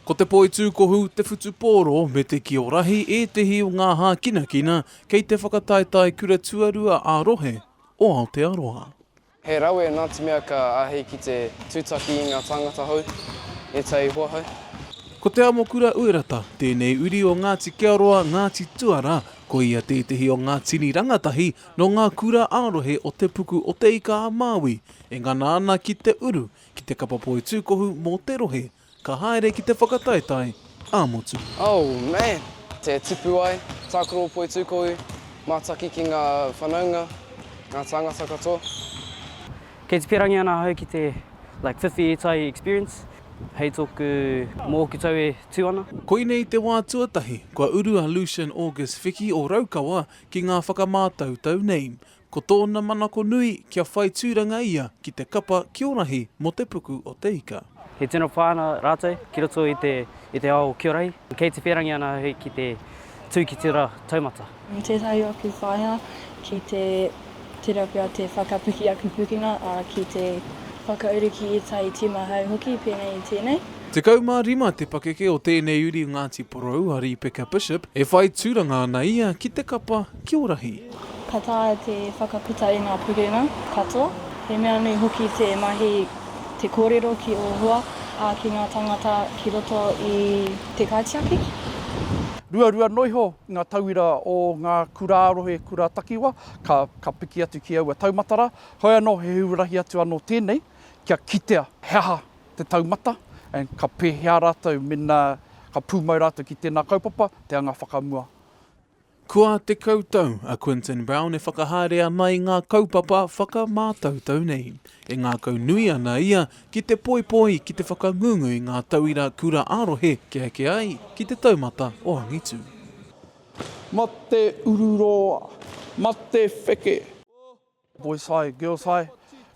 Ko te poi tūkohu, te whutupōro me te kiorahi e tehi o ngā hā kina kei te whakataetai kura tuarua ārohe o Aotearoa. He rawe nā te mea ka ahi ki te tūtaki i ngā tangata hou, e tei huahau. Ko te amo kura uerata, tēnei uri o Ngāti Kiaroa, Ngāti Tuara, ko ia tētehi o ngā tini rangatahi no ngā kura ārohe o te puku o te ika a Māui, e ngana ana ki te uru, ki te kapapoi tūkohu mō te rohe, ka haere ki te whakataetai, āmotu. Oh man, te tipu ai, tākoro poi tūkohu, mātaki ki ngā whanaunga, ngā tangata katoa. Kei te pirangi ana hau ki te 50 etai experience, hei tōku mō ki tau e tū ana. Koinei te wā tuatahi, kua urua Lucian August Whiki o Raukawa ki ngā whakamātautau nei. Ko tōna manako nui kia whai tūranga ia ki te kapa kiorahi mo te puku o te ika. He tino whāna rātou ki roto i te ao kiorahi. Kei te pirangi ana hau ki te tūkitira taumata. Tētahi atu whāia ki te terapia te whakapiki aku pukinga a ki te whakauru ki etai tima hau hoki pēnei i tēnei. Te kaumārima te pakeke o tēnei uri Ngāti Porou, Hari Peka Bishop, e whai tūranga ana ia ki te kapa kiorahi. Ka tāia te whakaputa i ngā pukinga katoa. He mea nui hoki te mahi te kōrero ki o hua a ki ngā tangata ki roto i te kaitiaki. Rua noiho ngā tauira o ngā kura arohe, kura takiwa, ka piki atu ki aua taumatara. Hoi anō he hurahi atu anō tēnei, kia kitea heaha te taumata, ka pēhea rātou mena, ka pūmau rātou ki tēnā kaupapa, te anga whakamua. Kua te koutou, a Quentin Brown e whakahaarea mai ngā kaupapa whakamātautau nei. E ngā kaunui ana ia ki te poipoi ki te whakangungu i ngā tauira kura arohe kia ke ai ki te taumata o Angitu. Ma te ururoa, ma te wheke. Boys high, girls high,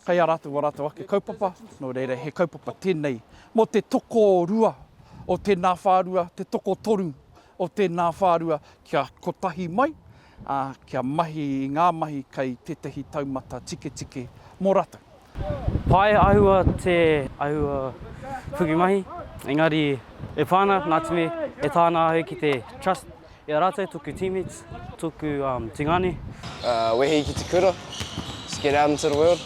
kei a rātou wa rātou ake kaupapa, no reira he kaupapa tēnei. Mo te toko rua o tēnā whārua, te toko toru o tēnā whārua kia kotahi mai, kia mahi i ngā mahi kei tētahi taumata tike mō rātou. Pai ahua te ahua whukimahi, engari e whāna nā te me e tāna ahau ki te trust i a rātou, tōku teammates, tōku tingane. Wehi ki te kura, just get out into the world.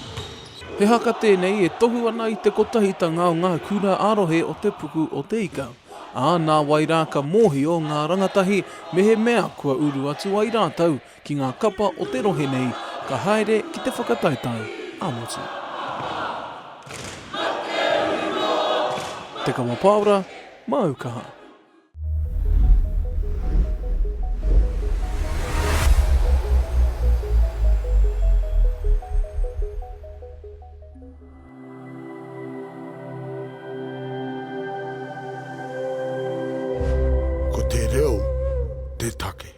He haka tēnei e tohu ana i te kotahitanga o ngā kura arohe o te puku o te ika. Nā wairāka mōhi o ngā rangatahi me he mea kua uru atu ai rātou ki ngā kapa o te rohe nei, ka haere ki te whakataetai, āmotu. Te Kawa Paora, Aukaha. Ko te reo, te take.